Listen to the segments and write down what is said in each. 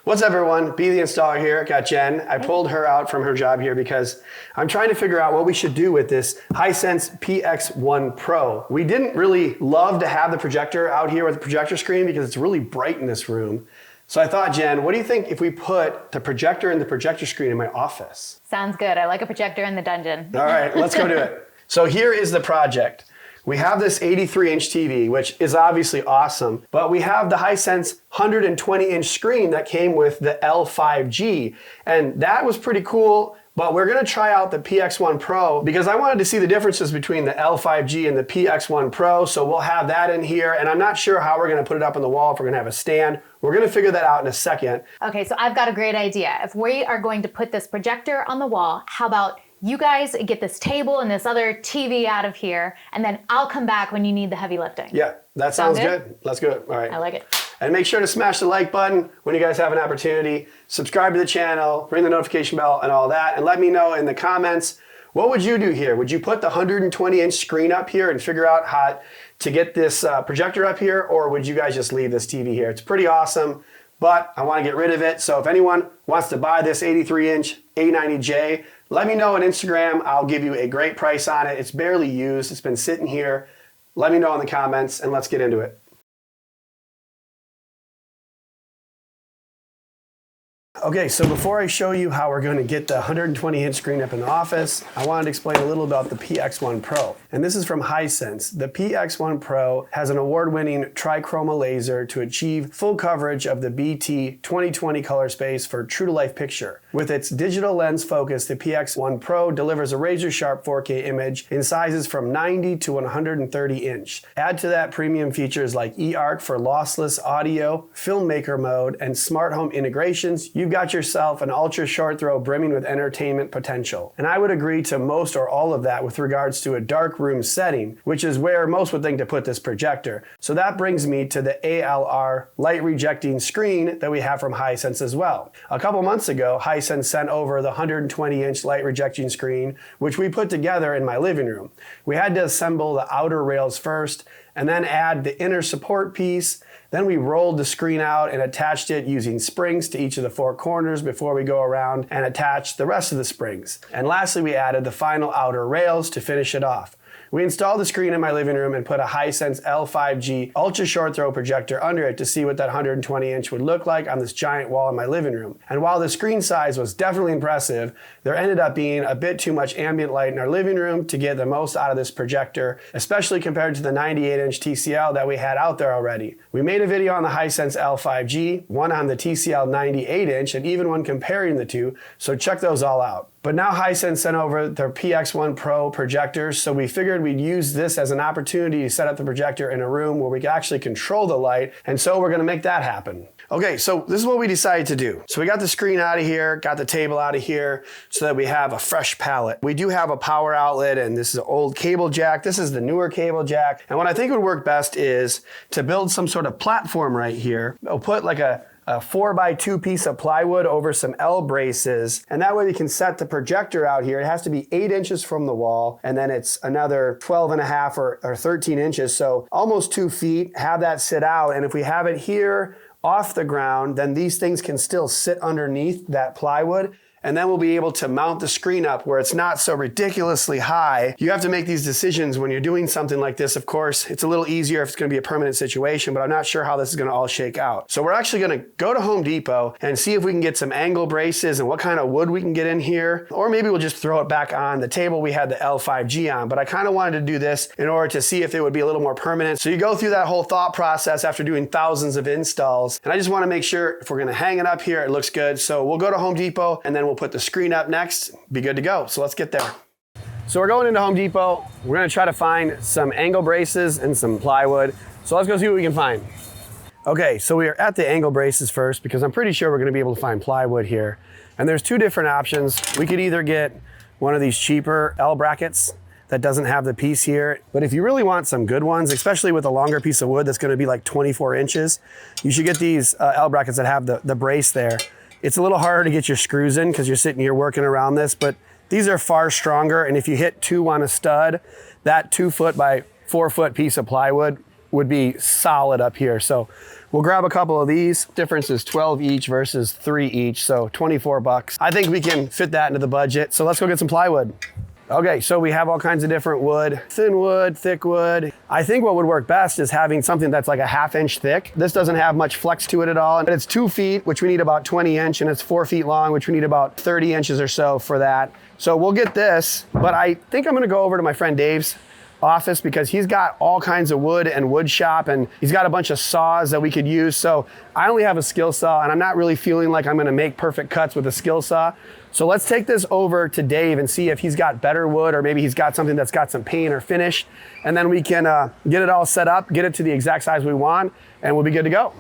What's up everyone, B the installer here, got Jen. I pulled her out from her job here because I'm trying to figure out what we should do with this Hisense PX1-PRO. We didn't really love to have the projector out here with the projector screen because it's really bright in this room. So I thought, Jen, what do you think if we put the projector and the projector screen in my office? Sounds good, I like a projector in the dungeon. All right, let's go do it. So here is the project. We have this 83-inch TV, which is obviously awesome, but we have the Hisense 120-inch screen that came with the L5G, and that was pretty cool, but we're gonna try out the PX1-PRO because I wanted to see the differences between the L5G and the PX1-PRO, so we'll have that in here, and I'm not sure how we're gonna put it up on the wall, if we're gonna have a stand. We're gonna figure that out in a second. Okay, so I've got a great idea. If we are going to put this projector on the wall, how about you guys get this table and this other TV out of here, and then I'll come back when you need the heavy lifting. Yeah, that sounds good. Let's do it. All right. I like it. And make sure to smash the like button when you guys have an opportunity. Subscribe to the channel, ring the notification bell and all that, and let me know in the comments, what would you do here? Would you put the 120-inch screen up here and figure out how to get this projector up here, or would you guys just leave this TV here? It's pretty awesome, but I want to get rid of it. So if anyone wants to buy this 83-inch A90J, let me know on Instagram. I'll give you a great price on it. It's barely used. It's been sitting here. Let me know in the comments and let's get into it. Okay, so before I show you how we're going to get the 120-inch screen up in the office, I wanted to explain a little about the PX1-PRO. And this is from Hisense. The PX1-PRO has an award-winning Tri-Croma laser to achieve full coverage of the BT 2020 color space for true-to-life picture. With its digital lens focus, the PX1-PRO delivers a razor-sharp 4K image in sizes from 90 to 130 inch. Add to that premium features like eARC for lossless audio, filmmaker mode, and smart home integrations. You've got yourself an ultra short throw brimming with entertainment potential. And I would agree to most or all of that with regards to a dark room setting, which is where most would think to put this projector. So that brings me to the ALR light rejecting screen that we have from Hisense as well. A couple months ago, Hisense sent over the 120-inch light rejecting screen, which we put together in my living room. We had to assemble the outer rails first, and then add the inner support piece. Then we rolled the screen out and attached it using springs to each of the four corners before we go around and attach the rest of the springs. And lastly, we added the final outer rails to finish it off. We installed the screen in my living room and put a Hisense L5G ultra short throw projector under it to see what that 120-inch would look like on this giant wall in my living room. And while the screen size was definitely impressive, there ended up being a bit too much ambient light in our living room to get the most out of this projector, especially compared to the 98-inch TCL that we had out there already. We made a video on the Hisense L5G, one on the TCL 98-inch, and even one comparing the two, so check those all out. But now Hisense sent over their PX1-PRO projectors, so we figured we'd use this as an opportunity to set up the projector in a room where we could actually control the light, and so we're gonna make that happen. Okay, so this is what we decided to do. So we got the screen out of here, got the table out of here, so that we have a fresh palette. We do have a power outlet, and this is an old cable jack. This is the newer cable jack. And what I think would work best is to build some sort of platform right here. I'll put like a 4x2 piece of plywood over some L braces, and that way we can set the projector out here. It has to be 8 inches from the wall, and then it's another 12.5 or 13 inches, so almost 2 feet. Have that sit out, and if we have it here off the ground, then these things can still sit underneath that plywood. And then we'll be able to mount the screen up where it's not so ridiculously high. You have to make these decisions when you're doing something like this. Of course, it's a little easier if it's gonna be a permanent situation, but I'm not sure how this is gonna all shake out. So we're actually gonna go to Home Depot and see if we can get some angle braces and what kind of wood we can get in here. Or maybe we'll just throw it back on the table we had the L5G on, but I kind of wanted to do this in order to see if it would be a little more permanent. So you go through that whole thought process after doing thousands of installs. And I just wanna make sure if we're gonna hang it up here, it looks good. So we'll go to Home Depot and then we'll put the screen up next, be good to go. So let's get there. So we're going into Home Depot. We're gonna try to find some angle braces and some plywood. So let's go see what we can find. Okay, so we are at the angle braces first because I'm pretty sure we're gonna be able to find plywood here. And there's two different options. We could either get one of these cheaper L brackets that doesn't have the piece here. But if you really want some good ones, especially with a longer piece of wood that's gonna be like 24 inches, you should get these L brackets that have the brace there. It's a little harder to get your screws in because you're sitting here working around this, but these are far stronger. And if you hit 2 on a stud, that 2 foot by 4 foot piece of plywood would be solid up here. So we'll grab a couple of these. Difference is 12 each versus 3 each, so 24 bucks. I think we can fit that into the budget. So let's go get some plywood. Okay, so we have all kinds of different wood, thin wood, thick wood. I think what would work best is having something that's like a 1/2 inch thick. This doesn't have much flex to it at all. And it's 2 feet, which we need about 20 inch, and it's 4 feet long, which we need about 30 inches or so for that. So we'll get this, but I think I'm gonna go over to my friend Dave's office because he's got all kinds of wood and wood shop, and he's got a bunch of saws that we could use. So I only have a skill saw, and I'm not really feeling like I'm gonna make perfect cuts with a skill saw. So let's take this over to Dave and see if he's got better wood, or maybe he's got something that's got some paint or finish, and then we can get it all set up, get it to the exact size we want, and we'll be good to go.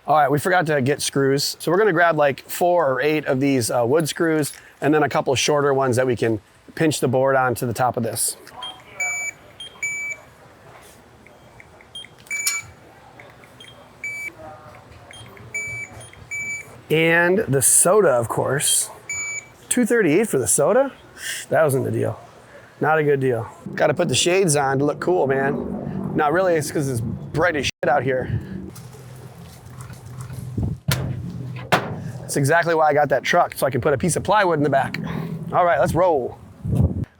All right, we forgot to get screws. So we're gonna grab like 4 or 8 of these wood screws, and then a couple of shorter ones that we can pinch the board onto the top of this. And the soda, of course. $2.38 for the soda? That wasn't the deal. Not a good deal. Got to put the shades on to look cool, man. Not really, it's because it's bright as shit out here. That's exactly why I got that truck, so I can put a piece of plywood in the back. All right, let's roll.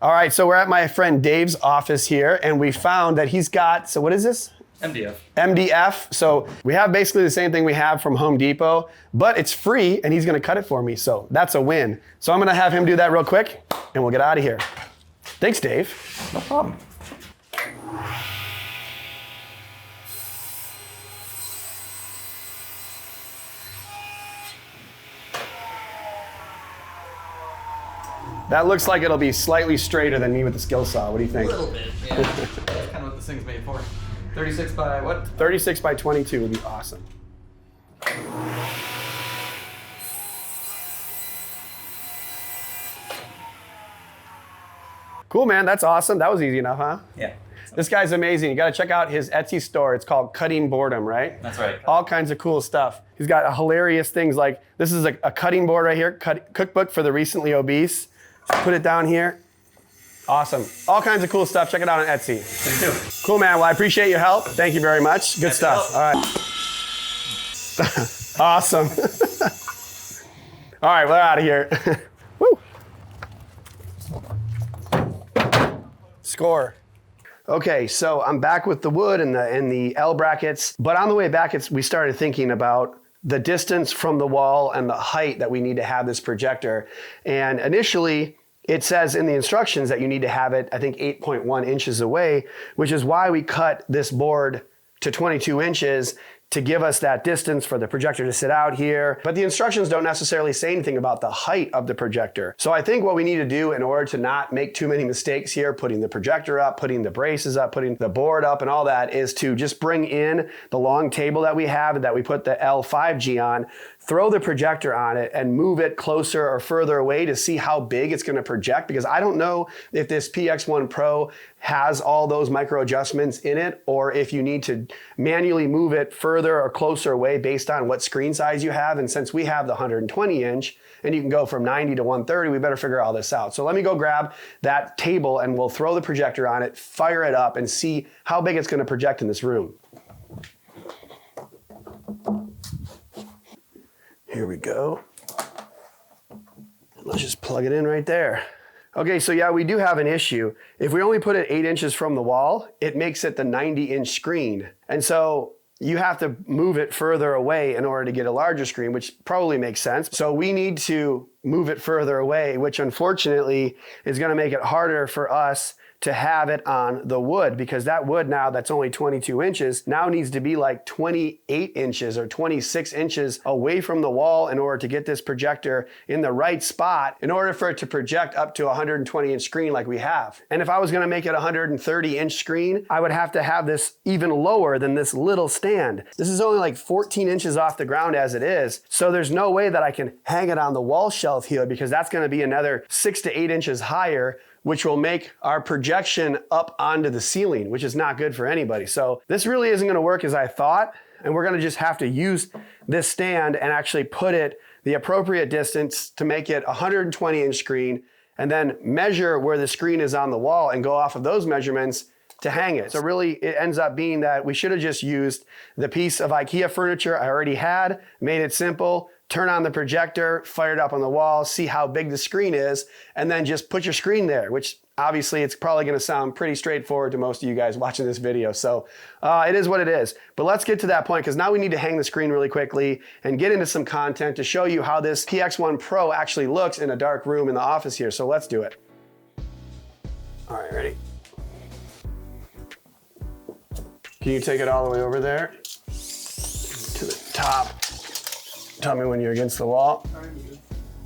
All right, so we're at my friend Dave's office here, and we found that he's got, so what is this? MDF. MDF. So we have basically the same thing we have from Home Depot, but it's free, and he's gonna cut it for me, so that's a win. So I'm gonna have him do that real quick, and we'll get out of here. Thanks, Dave. No problem. That looks like it'll be slightly straighter than me with the skill saw. What do you think? A little bit, yeah. That's kind of what this thing's made for. 36 by what? 36 by 22 would be awesome. Cool, man. That's awesome. That was easy enough, huh? Yeah. This guy's amazing. You got to check out his Etsy store. It's called Cutting Boredom, right? That's right. All kinds of cool stuff. He's got hilarious things like, this is a cutting board right here, cookbook for the recently obese. Just put it down here. Awesome. All kinds of cool stuff. Check it out on Etsy. Thank you. Cool, man. Well, I appreciate your help. Thank you very much. Good stuff. All right. Awesome. All right, we're out of here. Woo. Score. Okay, so I'm back with the wood and the L brackets, but on the way back, we started thinking about the distance from the wall and the height that we need to have this projector. And initially, it says in the instructions that you need to have it, I think 8.1 inches away, which is why we cut this board to 22 inches to give us that distance for the projector to sit out here. But the instructions don't necessarily say anything about the height of the projector. So I think what we need to do in order to not make too many mistakes here, putting the projector up, putting the braces up, putting the board up and all that, is to just bring in the long table that we have that we put the L5G on, throw the projector on it and move it closer or further away to see how big it's gonna project, because I don't know if this PX1-PRO has all those micro adjustments in it, or if you need to manually move it further or closer away based on what screen size you have. And since we have the 120 inch and you can go from 90 to 130, we better figure all this out. So let me go grab that table and we'll throw the projector on it, fire it up and see how big it's gonna project in this room. Here we go. Let's just plug it in right there. Okay, so yeah, we do have an issue. If we only put it 8 inches from the wall, it makes it the 90-inch screen. And so you have to move it further away in order to get a larger screen, which probably makes sense. So we need to move it further away, which unfortunately is gonna make it harder for us to have it on the wood, because that wood now that's only 22 inches now needs to be like 28 inches or 26 inches away from the wall in order to get this projector in the right spot in order for it to project up to a 120 inch screen like we have. And if I was gonna make it a 130 inch screen, I would have to have this even lower than this little stand. This is only like 14 inches off the ground as it is. So there's no way that I can hang it on the wall shelf here, because that's gonna be another 6 to 8 inches higher, which will make our projection up onto the ceiling, which is not good for anybody. So this really isn't gonna work as I thought, and we're gonna just have to use this stand and actually put it the appropriate distance to make it a 120 inch screen, and then measure where the screen is on the wall and go off of those measurements to hang it. So really it ends up being that we should have just used the piece of IKEA furniture I already had, made it simple, turn on the projector, fire it up on the wall, see how big the screen is, and then just put your screen there, which obviously it's probably gonna sound pretty straightforward to most of you guys watching this video. So it is what it is. But let's get to that point, because now we need to hang the screen really quickly and get into some content to show you how this PX1-PRO actually looks in a dark room in the office here. So let's do it. All right, ready? Can you take it all the way over there to the top? Tell me when you're against the wall.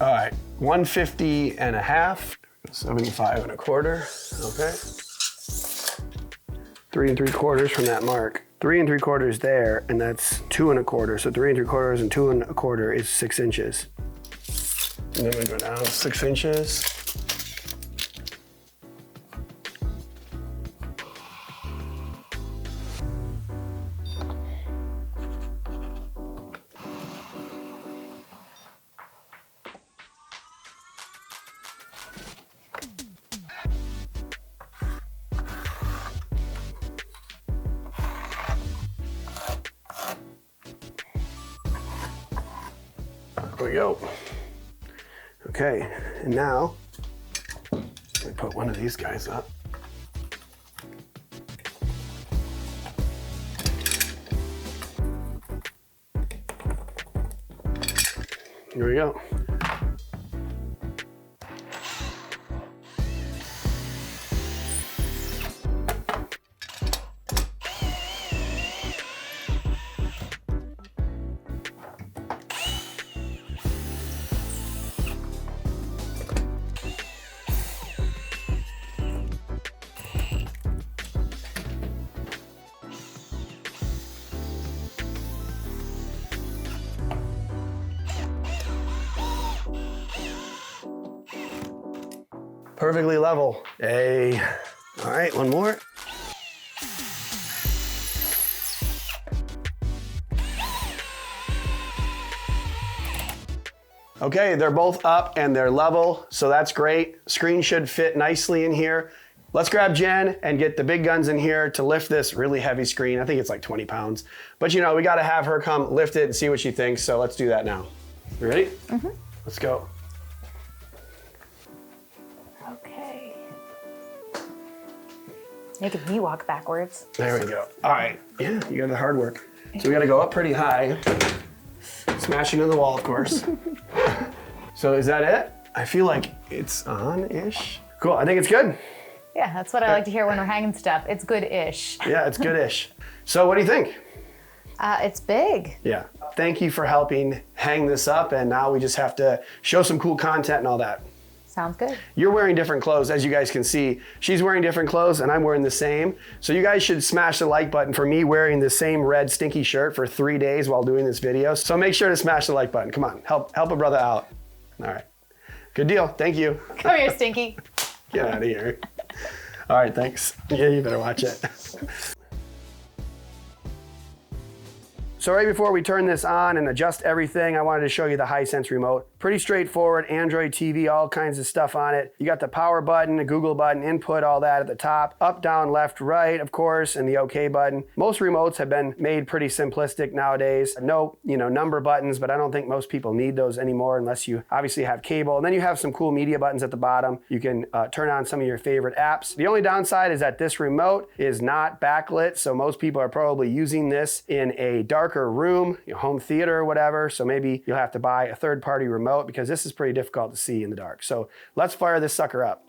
All right, 150 and a half, 75 and a quarter, okay. 3 3/4 from that mark. 3 3/4 there, and that's 2 1/4. So 3 3/4 and 2 1/4 is 6 inches. And then we go down 6 inches. There we go. Okay, and now let me put one of these guys up. Here we go. Perfectly level. Hey. All right, one more. Okay, they're both up and they're level, so that's great. Screen should fit nicely in here. Let's grab Jen and get the big guns in here to lift this really heavy screen. I think it's like 20 pounds. But you know, we gotta have her come lift it and see what she thinks, so let's do that now. You ready? Mm-hmm. Let's go. Okay. Making me walk backwards. There we go. All right, yeah, you got the hard work. So we gotta go up pretty high. Smashing into the wall, of course. So is that it? I feel like it's on-ish. Cool, I think it's good. Yeah, that's what I like to hear when we're hanging stuff. It's good-ish. Yeah, it's good-ish. So what do you think? It's big. Yeah, thank you for helping hang this up, and now we just have to show some cool content and all that. Sounds good. You're wearing different clothes, as you guys can see. She's wearing different clothes and I'm wearing the same. So you guys should smash the like button for me wearing the same red stinky shirt for 3 days while doing this video. So make sure to smash the like button. Come on, help a brother out. All right, good deal, thank you. Come here, Stinky. Get out of here. All right, thanks. Yeah, you better watch it. So right before we turn this on and adjust everything, I wanted to show you the Hisense Remote. Pretty straightforward, Android TV, all kinds of stuff on it. You got the power button, the Google button, input, all that at the top. Up, down, left, right, of course, and the OK button. Most remotes have been made pretty simplistic nowadays. No, number buttons, but I don't think most people need those anymore unless you obviously have cable. And then you have some cool media buttons at the bottom. You can turn on some of your favorite apps. The only downside is that this remote is not backlit, so most people are probably using this in a darker room, home theater or whatever. So maybe you'll have to buy a third-party remote because this is pretty difficult to see in the dark. So let's fire this sucker up.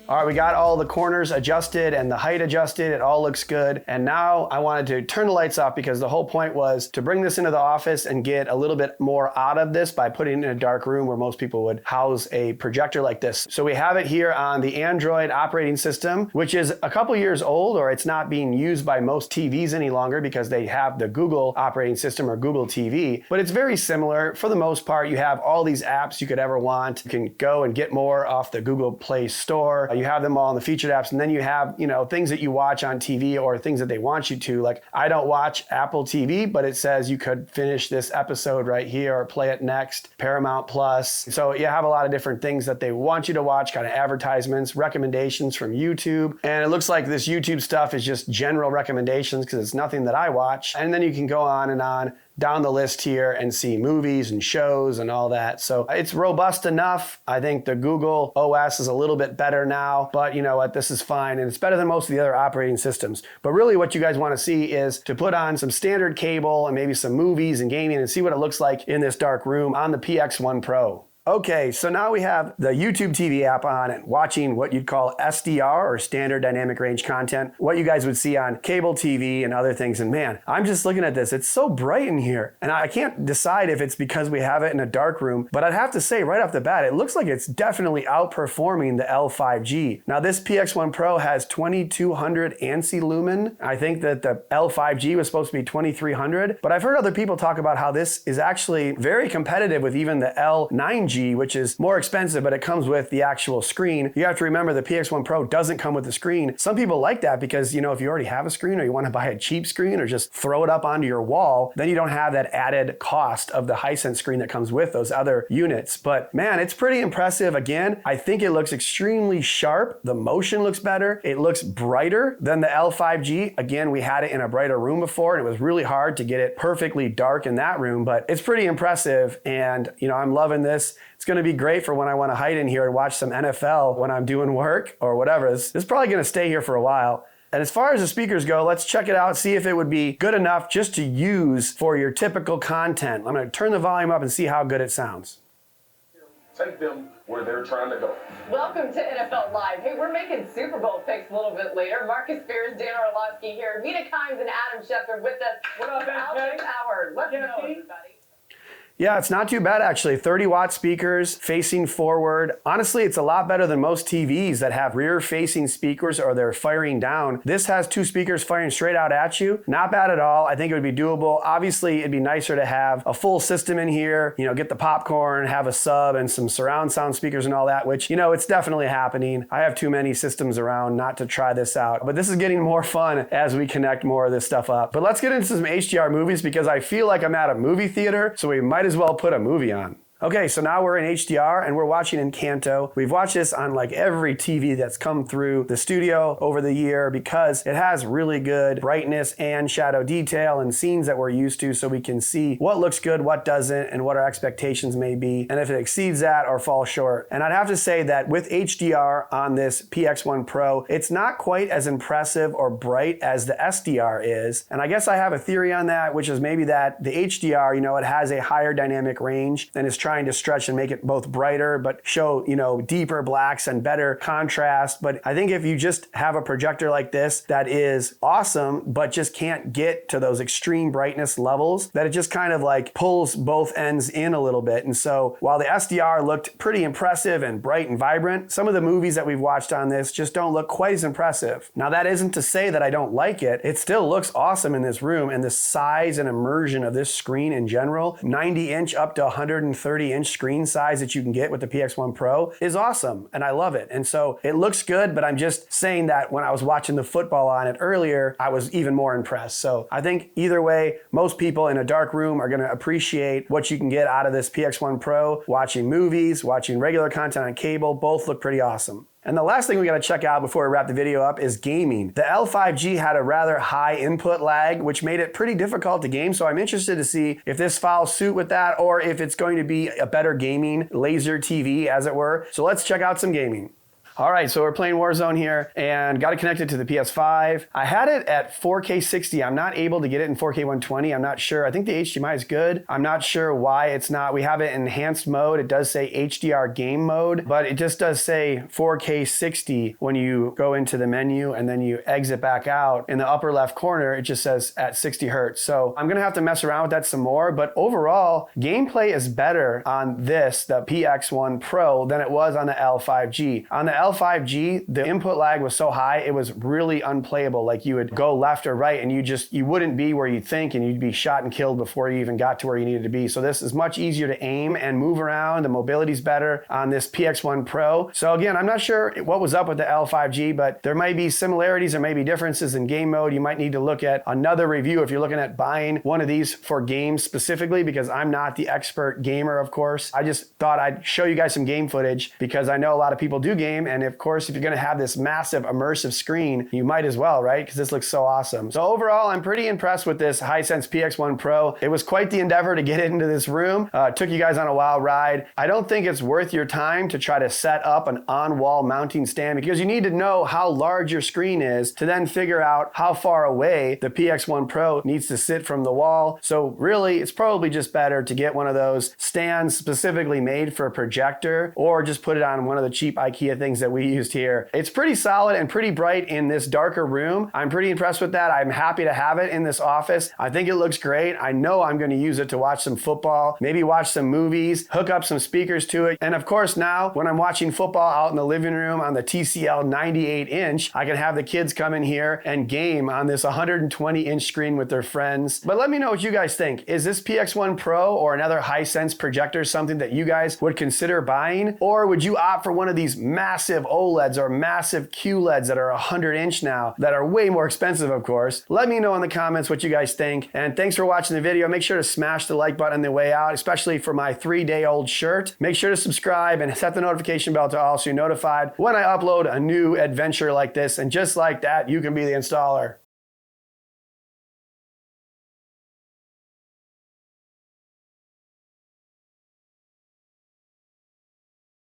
All right, we got all the corners adjusted and the height adjusted. It all looks good. And now I wanted to turn the lights off because the whole point was to bring this into the office and get a little bit more out of this by putting it in a dark room where most people would house a projector like this. So we have it here on the Android operating system, which is a couple years old, or it's not being used by most TVs any longer because they have the Google operating system or Google TV. But it's very similar. For the most part, you have all these apps you could ever want. You can go and get more off the Google Play Store. You have them all in the featured apps, and then you have, things that you watch on TV or things that they want you to. Like, I don't watch Apple TV, but it says you could finish this episode right here or play it next, Paramount Plus. So you have a lot of different things that they want you to watch, kind of advertisements, recommendations from YouTube. And it looks like this YouTube stuff is just general recommendations because it's nothing that I watch. And then you can go on and on down the list here and see movies and shows and all that. So it's robust enough. I think the Google OS is a little bit better now, but you know what, this is fine. And it's better than most of the other operating systems. But really what you guys want to see is to put on some standard cable and maybe some movies and gaming and see what it looks like in this dark room on the PX1-PRO. Okay, so now we have the YouTube TV app on and watching what you'd call SDR or standard dynamic range content, what you guys would see on cable TV and other things. And man, I'm just looking at this. It's so bright in here. And I can't decide if it's because we have it in a dark room, but I'd have to say right off the bat, it looks like it's definitely outperforming the L5G. Now this PX1-PRO has 2200 ANSI lumen. I think that the L5G was supposed to be 2300, but I've heard other people talk about how this is actually very competitive with even the L9G, which is more expensive, but it comes with the actual screen. You have to remember the PX1-PRO doesn't come with the screen. Some people like that because, if you already have a screen or you want to buy a cheap screen or just throw it up onto your wall, then you don't have that added cost of the Hisense screen that comes with those other units. But man, it's pretty impressive. Again, I think it looks extremely sharp. The motion looks better. It looks brighter than the L5G. Again, we had it in a brighter room before and it was really hard to get it perfectly dark in that room, but it's pretty impressive. And I'm loving this. It's going to be great for when I want to hide in here and watch some NFL when I'm doing work or whatever. This is probably going to stay here for a while. And as far as the speakers go, let's check it out, see if it would be good enough just to use for your typical content. I'm going to turn the volume up and see how good it sounds. Take them where they're trying to go. Welcome to NFL Live. Hey, we're making Super Bowl picks a little bit later. Marcus Spears, Dan Orlovsky here, Mina Kimes and Adam Schefter with us. What up, Alex Howard. Let's go, everybody. Yeah, it's not too bad actually. 30-watt speakers facing forward. Honestly, it's a lot better than most TVs that have rear-facing speakers or they're firing down. This has two speakers firing straight out at you. Not bad at all. I think it would be doable. Obviously, it'd be nicer to have a full system in here, get the popcorn, have a sub and some surround sound speakers and all that, which, it's definitely happening. I have too many systems around not to try this out, but this is getting more fun as we connect more of this stuff up. But let's get into some HDR movies because I feel like I'm at a movie theater, so we might as well put a movie on. Okay, so now we're in HDR and we're watching Encanto. We've watched this on like every TV that's come through the studio over the year because it has really good brightness and shadow detail and scenes that we're used to, so we can see what looks good, what doesn't, and what our expectations may be, and if it exceeds that or falls short. And I'd have to say that with HDR on this PX1-PRO, it's not quite as impressive or bright as the SDR is. And I guess I have a theory on that, which is maybe that the HDR, it has a higher dynamic range and is trying to stretch and make it both brighter but show deeper blacks and better contrast. But I think if you just have a projector like this that is awesome but just can't get to those extreme brightness levels, that it just kind of like pulls both ends in a little bit. And so while the SDR looked pretty impressive and bright and vibrant, some of the movies that we've watched on this just don't look quite as impressive. Now that isn't to say that I don't like it. It still looks awesome in this room, and the size and immersion of this screen in general, 90-inch up to 130-inch screen size that you can get with the PX1-PRO is awesome, and I love it. And so it looks good, but I'm just saying that when I was watching the football on it earlier, I was even more impressed. So I think either way, most people in a dark room are going to appreciate what you can get out of this PX1-PRO. Watching movies, watching regular content on cable, both look pretty awesome. And the last thing we gotta check out before we wrap the video up is gaming. The L5G had a rather high input lag, which made it pretty difficult to game, so I'm interested to see if this follows suit with that or if it's going to be a better gaming laser TV, as it were. So let's check out some gaming. All right, so we're playing Warzone here and got it connected to the PS5. I had it at 4K 60. I'm not able to get it in 4K 120. I'm not sure. I think the HDMI is good. I'm not sure why it's not. We have it in enhanced mode. It does say HDR game mode, but it just does say 4K 60 when you go into the menu and then you exit back out. In the upper left corner, it just says at 60 hertz. So I'm gonna have to mess around with that some more, but overall, gameplay is better on this, the PX1-PRO, than it was on the L5G. On the L5G, the input lag was so high, it was really unplayable. Like you would go left or right and you wouldn't be where you think and you'd be shot and killed before you even got to where you needed to be. So this is much easier to aim and move around. The mobility's better on this PX1-PRO. So again, I'm not sure what was up with the L5G, but there might be similarities, there may be differences in game mode. You might need to look at another review if you're looking at buying one of these for games specifically, because I'm not the expert gamer, of course. I just thought I'd show you guys some game footage because I know a lot of people do game, and of course, if you're gonna have this massive immersive screen, you might as well, right? Because this looks so awesome. So overall, I'm pretty impressed with this Hisense PX1-PRO. It was quite the endeavor to get it into this room. Took you guys on a wild ride. I don't think it's worth your time to try to set up an on-wall mounting stand because you need to know how large your screen is to then figure out how far away the PX1-PRO needs to sit from the wall. So really, it's probably just better to get one of those stands specifically made for a projector or just put it on one of the cheap IKEA things that we used here. It's pretty solid and pretty bright in this darker room. I'm pretty impressed with that. I'm happy to have it in this office. I think it looks great. I know I'm going to use it to watch some football, maybe watch some movies, hook up some speakers to it. And of course, now when I'm watching football out in the living room on the TCL 98-inch, I can have the kids come in here and game on this 120-inch screen with their friends. But let me know what you guys think. Is this PX1-PRO or another Hisense projector something that you guys would consider buying? Or would you opt for one of these massive OLEDs or massive QLEDs that are 100-inch now that are way more expensive, of course? Let me know in the comments what you guys think. And thanks for watching the video. Make sure to smash the like button on the way out, especially for my 3-day-old shirt. Make sure to subscribe and set the notification bell to all so you're notified when I upload a new adventure like this. And just like that, you can be the installer.